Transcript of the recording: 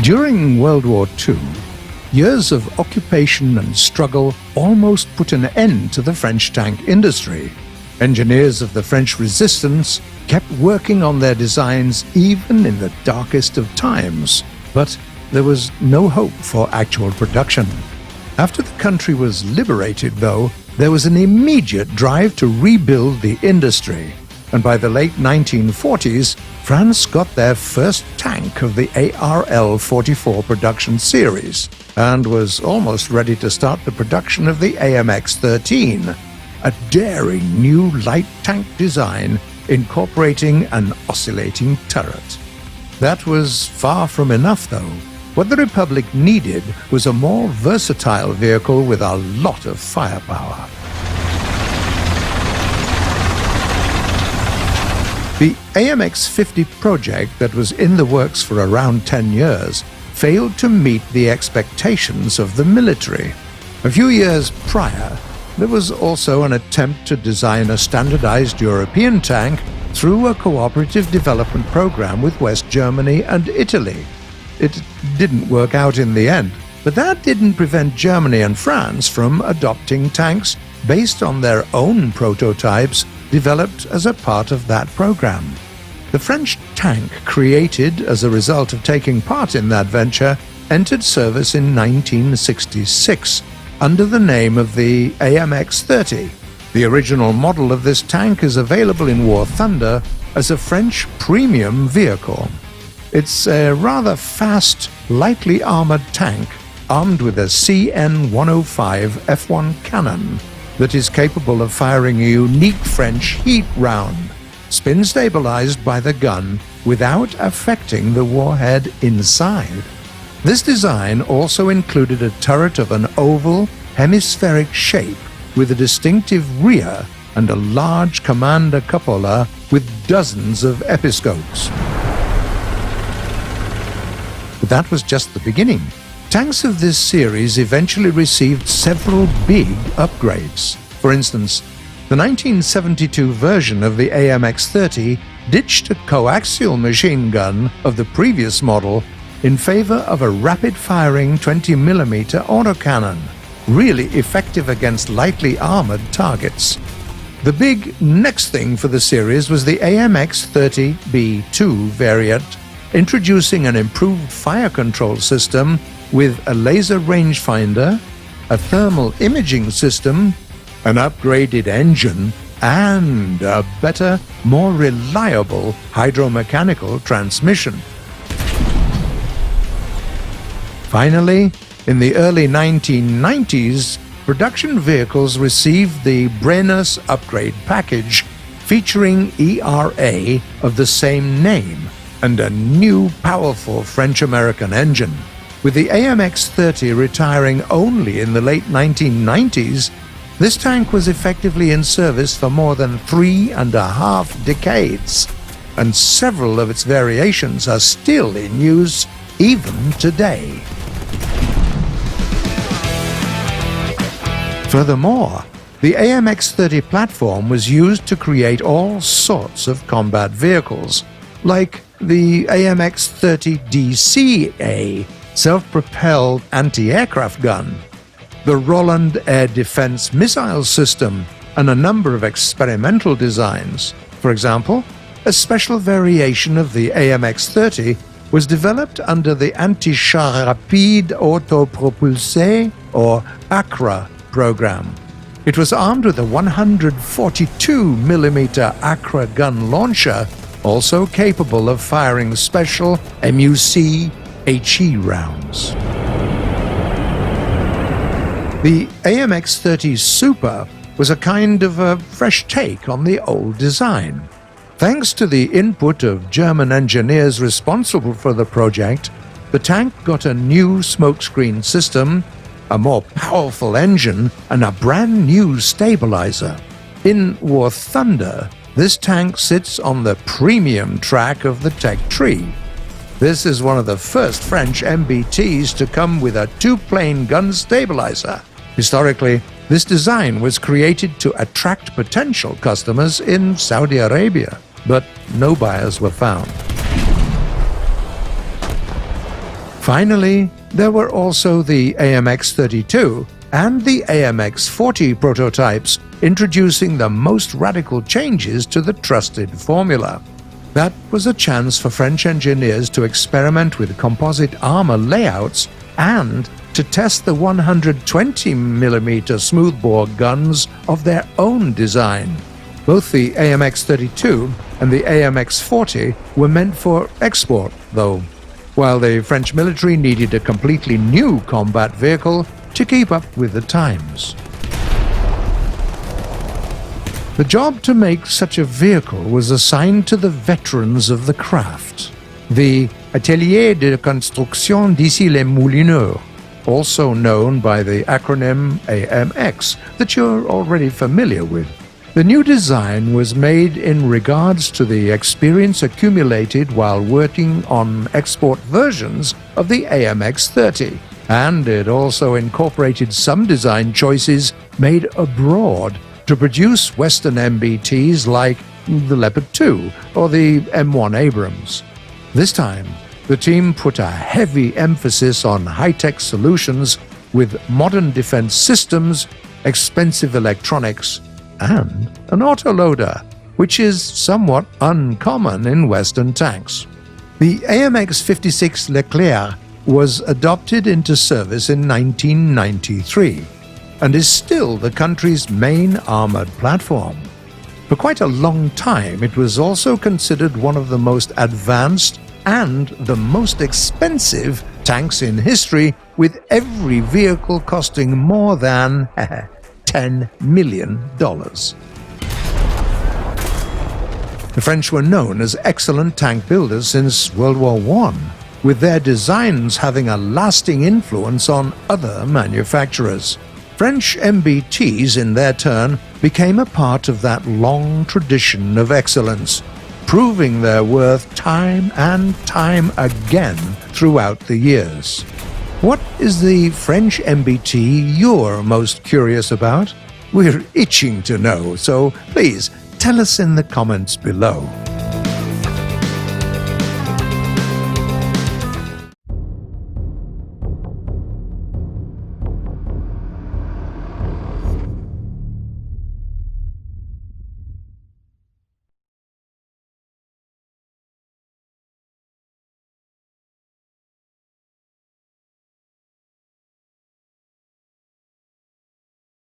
During World War II, years of occupation and struggle almost put an end to the French tank industry. Engineers of the French resistance kept working on their designs even in the darkest of times, but there was no hope for actual production. After the country was liberated, though, there was an immediate drive to rebuild the industry, and by the late 1940s, France got their first tank of the ARL-44 production series, and was almost ready to start the production of the AMX-13, a daring new light tank design incorporating an oscillating turret. That was far from enough, though. What the Republic needed was a more versatile vehicle with a lot of firepower. The AMX-50 project that was in the works for around 10 years failed to meet the expectations of the military. A few years prior, there was also an attempt to design a standardized European tank through a cooperative development program with West Germany and Italy. It didn't work out in the end, but that didn't prevent Germany and France from adopting tanks based on their own prototypes developed as a part of that program. The French tank created as a result of taking part in that venture entered service in 1966 under the name of the AMX-30. The original model of this tank is available in War Thunder as a French premium vehicle. It's a rather fast, lightly armored tank armed with a CN-105 F1 cannon that is capable of firing a unique French heat round, spin-stabilized by the gun without affecting the warhead inside. This design also included a turret of an oval, hemispheric shape with a distinctive rear and a large commander cupola with dozens of episcopes. But that was just the beginning. Tanks of this series eventually received several big upgrades. For instance, the 1972 version of the AMX-30 ditched a coaxial machine gun of the previous model in favor of a rapid-firing 20mm autocannon, really effective against lightly armored targets. The big next thing for the series was the AMX-30B2 variant, introducing an improved fire control system with a laser rangefinder, a thermal imaging system, an upgraded engine, and a better, more reliable hydromechanical transmission. Finally, in the early 1990s, production vehicles received the Brennus upgrade package featuring ERA of the same name and a new powerful French-American engine. With the AMX-30 retiring only in the late 1990s, this tank was effectively in service for more than 3.5 decades, and several of its variations are still in use even today. Furthermore, the AMX-30 platform was used to create all sorts of combat vehicles, like the AMX-30DCA self-propelled anti-aircraft gun, the Roland Air Defense Missile System, and a number of experimental designs. For example, a special variation of the AMX-30 was developed under the Anti-Char Rapide Autopropulsé, or ACRA, program. It was armed with a 142mm ACRA gun launcher, also capable of firing special MUC HE rounds. The AMX-30 Super was a kind of a fresh take on the old design. Thanks to the input of German engineers responsible for the project, the tank got a new smokescreen system, a more powerful engine, and a brand new stabilizer. In War Thunder, this tank sits on the premium track of the tech tree. This is one of the first French MBTs to come with a two-plane gun stabilizer. Historically, this design was created to attract potential customers in Saudi Arabia, but no buyers were found. Finally, there were also the AMX-32 and the AMX-40 prototypes, introducing the most radical changes to the trusted formula. That was a chance for French engineers to experiment with composite armor layouts and to test the 120mm smoothbore guns of their own design. Both the AMX-32 and the AMX-40 were meant for export, though, while the French military needed a completely new combat vehicle to keep up with the times. The job to make such a vehicle was assigned to the veterans of the craft, the Atelier de Construction d'Issy-les-Moulineaux, also known by the acronym AMX that you're already familiar with. The new design was made in regards to the experience accumulated while working on export versions of the AMX-30, and it also incorporated some design choices made abroad to produce Western MBTs like the Leopard 2 or the M1 Abrams. This time, the team put a heavy emphasis on high-tech solutions with modern defense systems, expensive electronics, and an autoloader, which is somewhat uncommon in Western tanks. The AMX-56 Leclerc was adopted into service in 1993 and is still the country's main armored platform. For quite a long time, it was also considered one of the most advanced and the most expensive tanks in history, with every vehicle costing more than $10 million. The French were known as excellent tank builders since World War I, with their designs having a lasting influence on other manufacturers. French MBTs, in their turn, became a part of that long tradition of excellence, proving their worth time and time again throughout the years. What is the French MBT you're most curious about? We're itching to know, so please tell us in the comments below.